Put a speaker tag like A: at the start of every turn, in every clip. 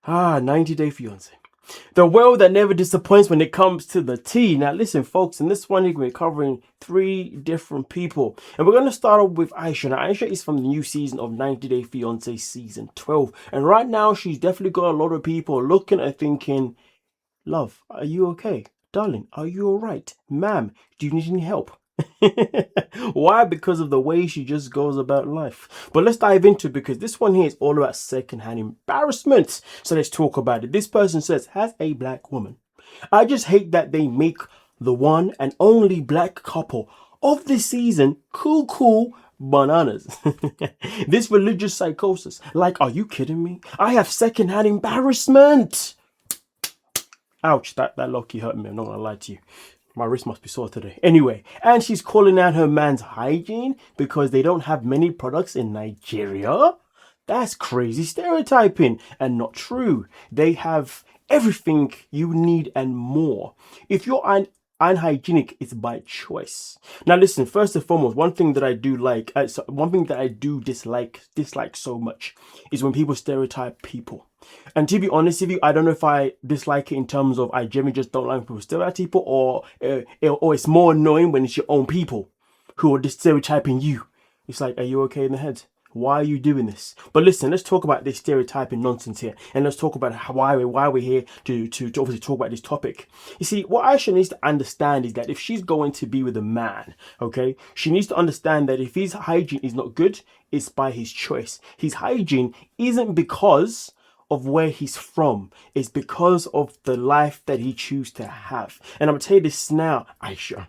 A: 90 Day Fiance. The world that never disappoints when it comes to the tea. Now listen folks, in this one we're covering 3 different people. And we're going to start off with Aisha. Now Aisha is from the new season of 90 Day Fiance season 12. And right now she's definitely got a lot of people looking at thinking, love, are you okay? Darling, are you alright? Ma'am, do you need any help? Why? Because of the way she just goes about life. But let's dive into it, because this one here is all about secondhand embarrassment. So let's talk about it. This person says, as a black woman, I just hate that they make the one and only black couple of this season cool bananas. This religious psychosis. Like, are you kidding me? I have secondhand embarrassment. Ouch, that low-key hurt me. I'm not gonna lie to you. My wrist must be sore today. Anyway, and she's calling out her man's hygiene because they don't have many products in Nigeria. That's crazy stereotyping and not true. They have everything you need and more. If you're unhygienic, it's by choice. Now listen, first and foremost, one thing that I do like, one thing that I do dislike so much is when people stereotype people. And to be honest with you, I don't know if I dislike it in terms of I generally just don't like people stereotype people, or it's more annoying when it's your own people who are just stereotyping you. It's like, are you okay in the head? Why are you doing this? But listen, let's talk about this stereotyping nonsense here, and let's talk about why we're here to obviously talk about this topic. You see, what Aisha needs to understand is that if she's going to be with a man, okay, she needs to understand that if his hygiene is not good, it's by his choice. His hygiene isn't because of where he's from, it's because of the life that he chooses to have. And I'm gonna tell you this now, Aisha.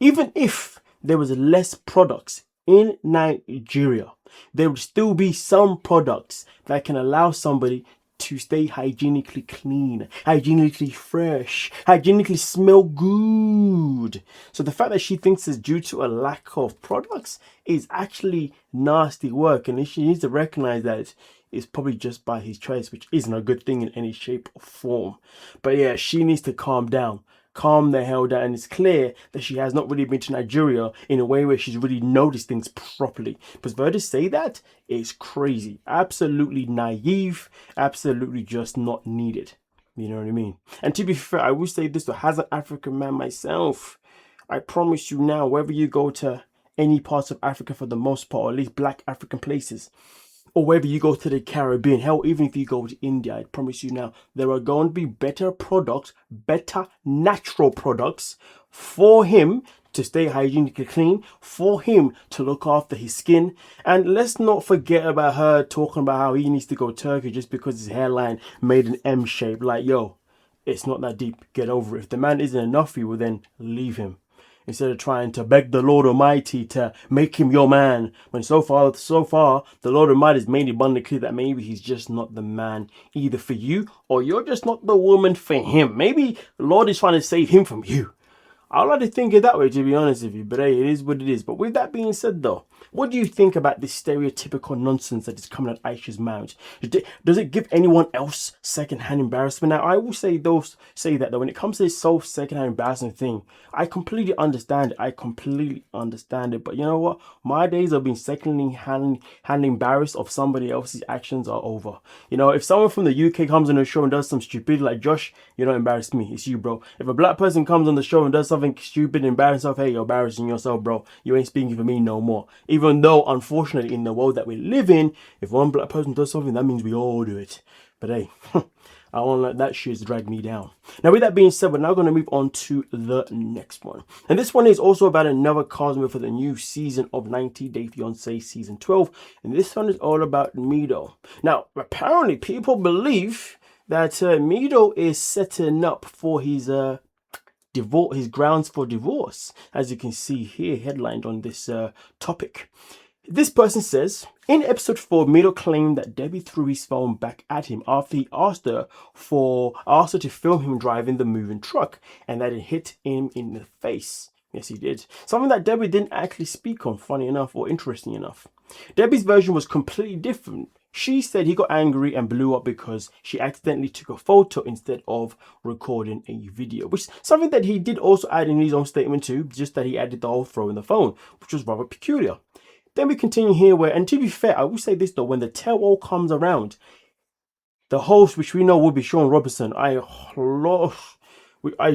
A: Even if there was less products in Nigeria, there would still be some products that can allow somebody to stay hygienically clean, hygienically fresh, hygienically smell good. So the fact that she thinks it's due to a lack of products is actually nasty work, and she needs to recognize that it's probably just by his choice, which isn't a good thing in any shape or form. But yeah, she needs to calm down. Calm the hell down. And it's clear that she has not really been to Nigeria in a way where she's really noticed things properly. But for her to say that is crazy. Absolutely naive. Absolutely just not needed. You know what I mean? And to be fair, I will say this though, as an African man myself, I promise you now, wherever you go to any parts of Africa for the most part, or at least black African places, or wherever you go to the Caribbean, hell, even if you go to India, I promise you now, there are going to be better products, better natural products for him to stay hygienically clean, for him to look after his skin. And let's not forget about her talking about how he needs to go Turkey just because his hairline made an M shape. Like, yo, it's not that deep. Get over it. If the man isn't enough for you, well, then leave him. Instead of trying to beg the Lord Almighty to make him your man, when so far the Lord Almighty has made it abundantly clear that maybe he's just not the man either for you, or you're just not the woman for him. Maybe the Lord is trying to save him from you. I like to think it that way, to be honest with you, but hey, it is what it is. But with that being said though, what do you think about this stereotypical nonsense that is coming at Aisha's mouth? Does it give anyone else secondhand embarrassment? Now, I will say that though, when it comes to this whole secondhand embarrassment thing, I completely understand it. But you know what? My days of being secondhand embarrassed of somebody else's actions are over. You know, if someone from the UK comes on the show and does some stupidity like, Josh, you don't embarrass me, it's you, bro. If a black person comes on the show and does something stupid and embarrassing yourself, hey, you're embarrassing yourself, bro. You ain't speaking for me no more. Even though, unfortunately, in the world that we live in, if one black person does something, that means we all do it. But hey, I won't let that shit drag me down. Now, with that being said, we're now going to move on to the next one. And this one is also about another cast member for the new season of 90 Day Fiance season 12. And this one is all about Mido. Now, apparently, people believe that Mido is setting up for his his grounds for divorce, as you can see here headlined on this topic. This person says, in episode 4, Mido claimed that Debby threw his phone back at him after he asked her to film him driving the moving truck, and that it hit him in the face. Yes, he did. Something that Debby didn't actually speak on, funny enough, or interesting enough. Debby's version was completely different. She said he got angry and blew up because she accidentally took a photo instead of recording a video, which is something that he did also add in his own statement too, just that he added the whole throwing the phone, which was rather peculiar. Then we continue here and to be fair, I will say this though, when the tell-all comes around, The host, which we know will be Sean Robertson, I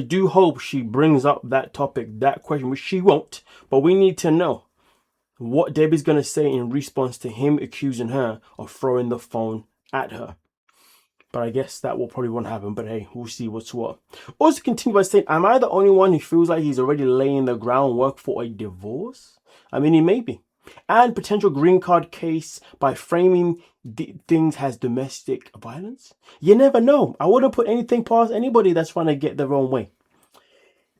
A: do hope she brings up that topic, that question, which she won't, but we need to know what Debbie's going to say in response to him accusing her of throwing the phone at her. But I guess that will probably won't happen. But hey, we'll see what's what. Also continue by saying, am I the only one who feels like he's already laying the groundwork for a divorce? I mean, he may be. And potential green card case by framing things as domestic violence? You never know. I wouldn't put anything past anybody that's trying to get their own way.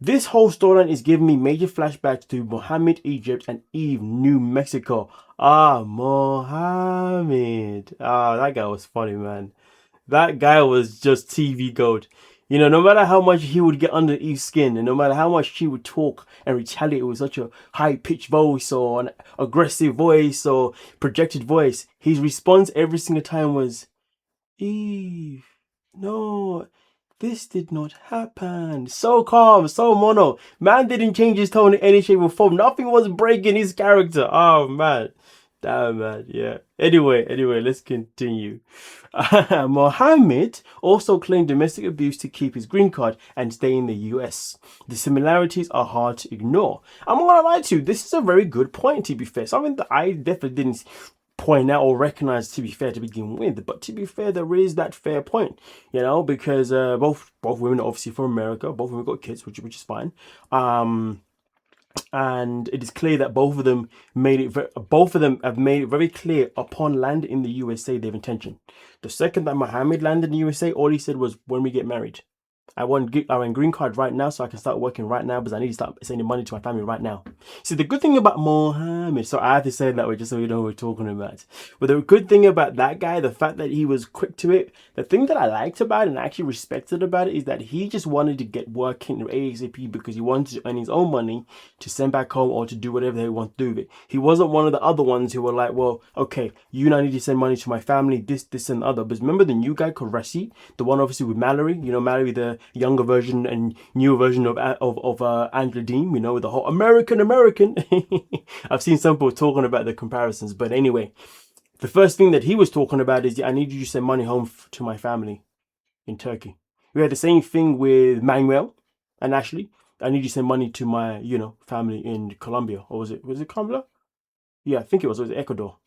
A: This whole storyline is giving me major flashbacks to Mohammed, Egypt, and Eve, New Mexico. Mohammed. That guy was funny, man. That guy was just TV gold. You know, no matter how much he would get under Eve's skin, and no matter how much she would talk and retaliate with such a high-pitched voice or an aggressive voice or projected voice, his response every single time was, Eve, no, this did not happen. So calm, so mono. Man didn't change his tone in any shape or form. Nothing was breaking his character. Oh, man. Damn, man. Yeah. Anyway, let's continue. Mohammed also claimed domestic abuse to keep his green card and stay in the US. The similarities are hard to ignore. I'm not gonna lie to you, this is a very good point, to be fair. Something that I definitely didn't point out or recognize, to be fair, to begin with. But to be fair, there is that fair point, you know, because both women are obviously from America. Both women got kids, which is fine. And it is clear that both of them have made it very clear upon landing in the USA their intention. The second that Mohammed landed in the USA, all he said was, when we get married. I want green card right now so I can start working right now because I need to start sending money to my family right now. See, the good thing about Mohammed, so I have to say it that way just so you know what we're talking about. But the good thing about that guy, the fact that he was quick to it, the thing that I liked about it and actually respected about it is that he just wanted to get working ASAP because he wanted to earn his own money to send back home or to do whatever they want to do with it. He wasn't one of the other ones who were like, well, okay, you now need to send money to my family, this and the other. But remember the new guy, Karesi, the one obviously with Mallory, you know, Mallory, the younger version and newer version of Angela Dean, you know, with the whole American. I've seen some people talking about the comparisons, but anyway, the first thing that he was talking about is, I need you to send money home to my family in Turkey. We had the same thing with Manuel and Ashley. I need you to send money to my, you know, family in Colombia. Or was it Colombia? Yeah, I think it was Ecuador.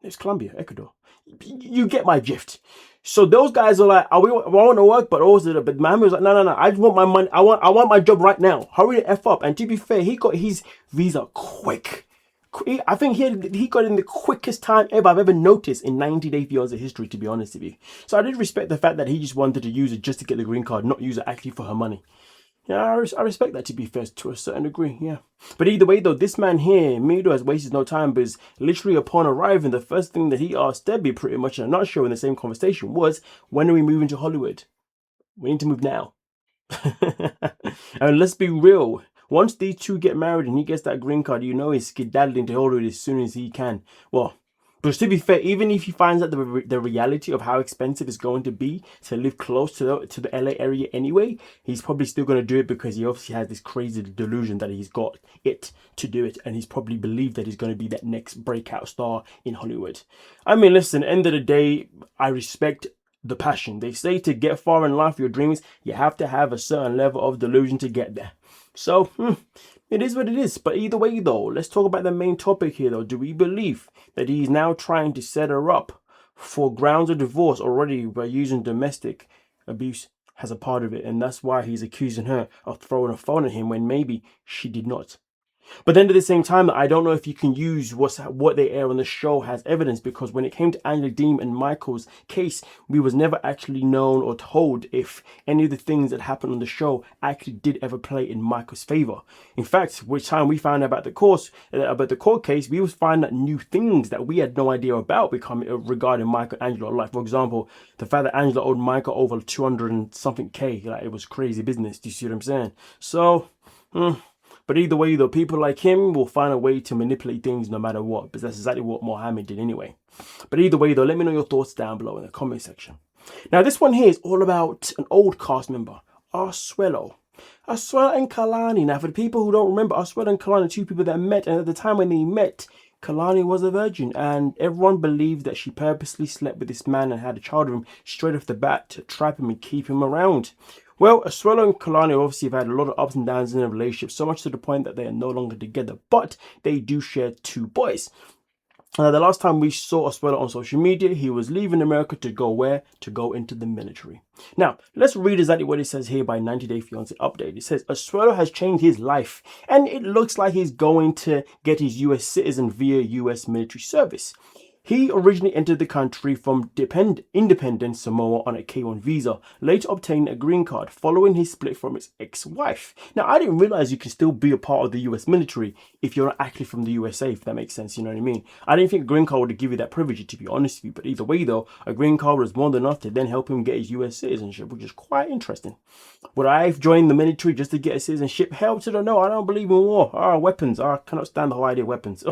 A: It's Colombia, Ecuador. You get my drift. So those guys are like, I want to work, but also, but Mohammed was like, no. I just want my money. I want my job right now. Hurry the F up. And to be fair, he got his visa quick. I think he got in the quickest time ever I've ever noticed in 90 Day Fiance history, to be honest with you. So I did respect the fact that he just wanted to use it just to get the green card, not use it actually for her money. Yeah, I respect that, to be fair, to a certain degree, yeah. But either way, though, this man here, Mido, has wasted no time because literally upon arriving, the first thing that he asked Debby, pretty much in a nutshell in the same conversation, was, when are we moving to Hollywood? We need to move now. And let's be real. Once these two get married and he gets that green card, you know he's skedaddling to Hollywood as soon as he can. Well, but to be fair, even if he finds out the reality of how expensive it's going to be to live close to the LA area anyway, he's probably still going to do it because he obviously has this crazy delusion that he's got it to do it, and he's probably believed that he's going to be that next breakout star in Hollywood. I mean, listen, end of the day, I respect the passion. They say to get far in life, your dreams, you have to have a certain level of delusion to get there. So, it is what it is. But either way, though, let's talk about the main topic here, though. Do we believe that he's now trying to set her up for grounds of divorce already by using domestic abuse as a part of it? And that's why he's accusing her of throwing a phone at him when maybe she did not. But then at the same time, I don't know if you can use what they air on the show as evidence, because when it came to Angela Deem and Michael's case, we was never actually known or told if any of the things that happened on the show actually did ever play in Michael's favor. In fact, which time we found out about the court case, we was finding out new things that we had no idea about regarding Michael and Angela. Like, for example, the fact that Angela owed Michael over 200 and something K. Like, it was crazy business. Do you see what I'm saying? So, But either way, though, people like him will find a way to manipulate things no matter what, because that's exactly what Mohammed did anyway. But either way, though, let me know your thoughts down below in the comment section. Now, this one here is all about an old cast member, Asuelo. Asuelo and Kalani. Now, for the people who don't remember, Asuelo and Kalani are two people that met, and at the time when they met, Kalani was a virgin, and everyone believed that she purposely slept with this man and had a child with him straight off the bat to trap him and keep him around. Well, Asuelo and Kalani obviously have had a lot of ups and downs in their relationship, so much to the point that they are no longer together, but they do share 2 boys. The last time we saw Asuelo on social media, he was leaving America to go where? To go into the military. Now, let's read exactly what it says here by 90 Day Fiance Update. It says, Asuelo has changed his life, and it looks like he's going to get his US citizen via US military service. He originally entered the country from independent Samoa on a K1 visa, later obtaining a green card following his split from his ex-wife. Now, I didn't realize you can still be a part of the US military if you're not actually from the USA, if that makes sense, you know what I mean? I didn't think a green card would give you that privilege, to be honest with you, but either way though, a green card was more than enough to then help him get his US citizenship, which is quite interesting. Would I have joined the military just to get a citizenship? Hell to the no, I don't believe in war. Weapons. I cannot stand the whole idea of weapons.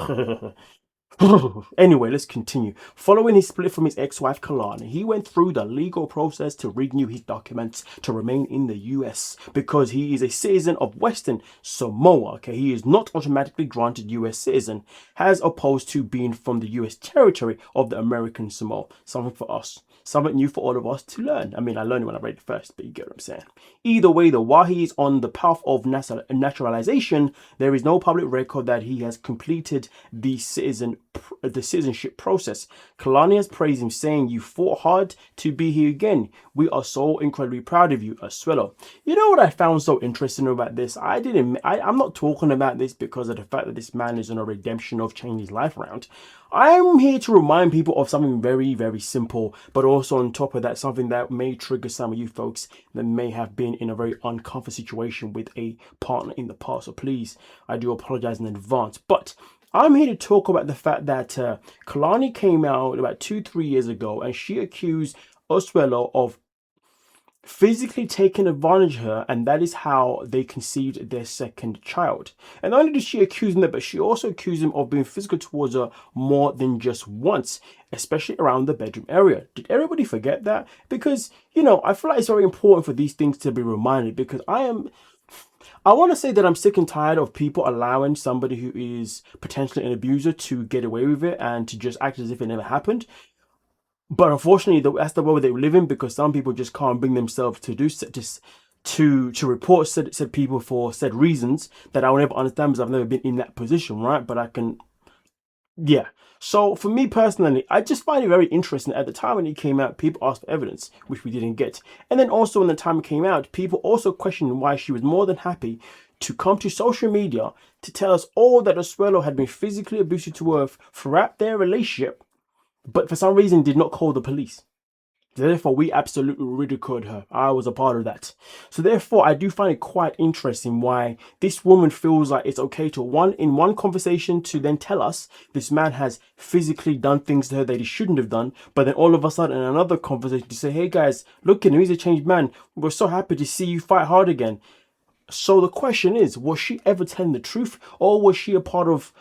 A: Anyway, let's continue. Following his split from his ex-wife Kalani, he went through the legal process to renew his documents to remain in the US because he is a citizen of Western Samoa. Okay, he is not automatically granted US citizen as opposed to being from the US territory of the American Samoa. Something for us. Something new for all of us to learn. I mean, I learned it when I read it first, but you get what I'm saying. Either way, though, while he is on the path of naturalization, there is no public record that he has completed the citizenship process. Kalani has praised him, saying, "You fought hard to be here again. We are so incredibly proud of you, Asuelo." You know what I found so interesting about this? I'm not talking about this because of the fact that this man is on a redemption of changing his life around. I'm here to remind people of something very, very simple, but also on top of that, something that may trigger some of you folks that may have been in a very uncomfortable situation with a partner in the past. So please, I do apologize in advance. But I'm here to talk about the fact that Kalani came out about 2-3 years ago and she accused Asuelo of physically taking advantage of her, and that is how they conceived their second child. And not only did she accuse him that, but she also accused him of being physical towards her more than just once, especially around the bedroom area. Did everybody forget that? Because, you know, I feel like it's very important for these things to be reminded, because I want to say that I'm sick and tired of people allowing somebody who is potentially an abuser to get away with it and to just act as if it never happened. But unfortunately, that's the world they live in, because some people just can't bring themselves to do to report said people for said reasons that I will never understand, because I've never been in that position, right? But I can, yeah. So for me personally, I just find it very interesting. At the time when it came out, people asked for evidence, which we didn't get. And then also when the time it came out, people also questioned why she was more than happy to come to social media to tell us all that Asuelo had been physically abusive to her throughout their relationship, but for some reason did not call the police. Therefore, we absolutely ridiculed her. I was a part of that. So therefore, I do find it quite interesting why this woman feels like it's okay to in one conversation to then tell us this man has physically done things to her that he shouldn't have done, but then all of a sudden in another conversation to say, "Hey guys, look at him, he's a changed man. We're so happy to see you fight hard again." So the question is, was she ever telling the truth, or was she a part of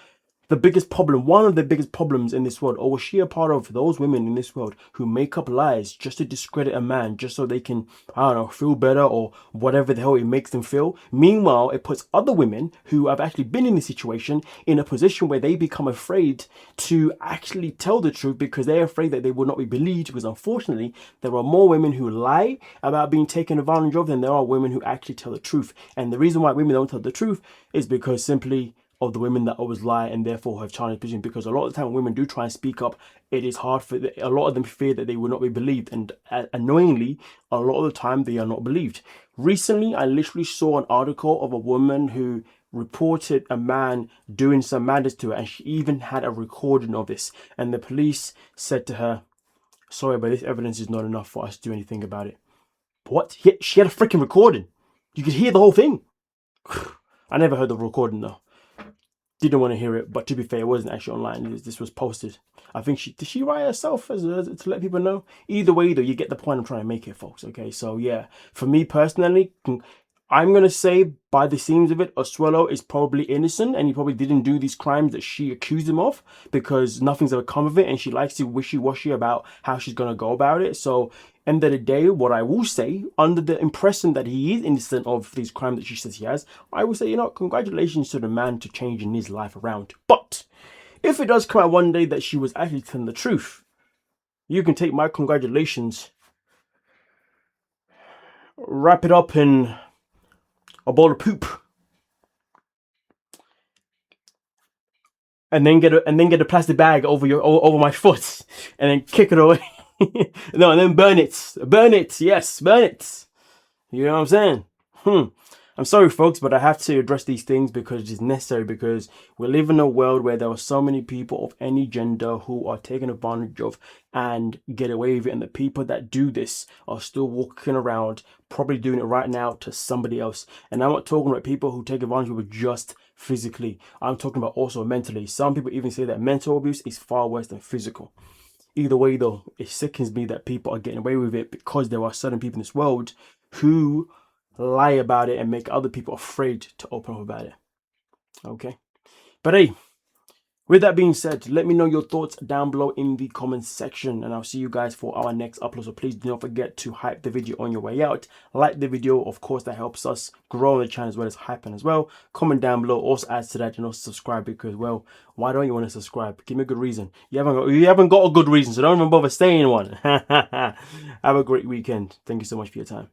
A: the biggest problem, one of the biggest problems in this world? Or was she a part of those women in this world who make up lies just to discredit a man, just so they can, I don't know, feel better or whatever the hell it makes them feel? Meanwhile, it puts other women who have actually been in this situation in a position where they become afraid to actually tell the truth, because they're afraid that they will not be believed, because unfortunately, there are more women who lie about being taken advantage of than there are women who actually tell the truth. And the reason why women don't tell the truth is because simply of the women that always lie and therefore have challenged position, because a lot of the time when women do try and speak up, it is hard for a lot of them fear that they will not be believed, and annoyingly a lot of the time they are not believed. Recently I literally saw an article of a woman who reported a man doing some madness to her, and she even had a recording of this, and the police said to her, "Sorry, but this evidence is not enough for us to do anything about it." What? She had a freaking recording. You could hear the whole thing. I never heard the recording though. Didn't want to hear it, but to be fair, it wasn't actually online. This was posted. I think did she write herself as to let people know? Either way though, you get the point I'm trying to make here, folks. Okay, so yeah, for me personally, I'm gonna say by the seams of it, Asuelo is probably innocent, and he probably didn't do these crimes that she accused him of, because nothing's ever come of it, and she likes to wishy-washy about how she's gonna go about it. So end of the day, what I will say, under the impression that he is innocent of these crimes that she says he has, I will say, you know, congratulations to the man to changing his life around. But if it does come out one day that she was actually telling the truth, you can take my congratulations, wrap it up in a bowl of poop, and then get a plastic bag over my foot, and then kick it away. No, and then burn it, yes, burn it. You know what I'm saying? I'm sorry, folks, but I have to address these things because it's necessary, because we live in a world where there are so many people of any gender who are taken advantage of and get away with it. And the people that do this are still walking around, probably doing it right now to somebody else. And I'm not talking about people who take advantage of it just physically. I'm talking about also mentally. Some people even say that mental abuse is far worse than physical. Either way, though, it sickens me that people are getting away with it, because there are certain people in this world who lie about it and make other people afraid to open up about it. Okay? But hey, with that being said, let me know your thoughts down below in the comments section, and I'll see you guys for our next upload. So please do not forget to hype the video on your way out. Like the video, of course, that helps us grow on the channel as well as hyping as well. Comment down below, also add to that, and also subscribe, because, well, why don't you want to subscribe? Give me a good reason. You haven't got a good reason, so don't even bother saying one. Have a great weekend. Thank you so much for your time.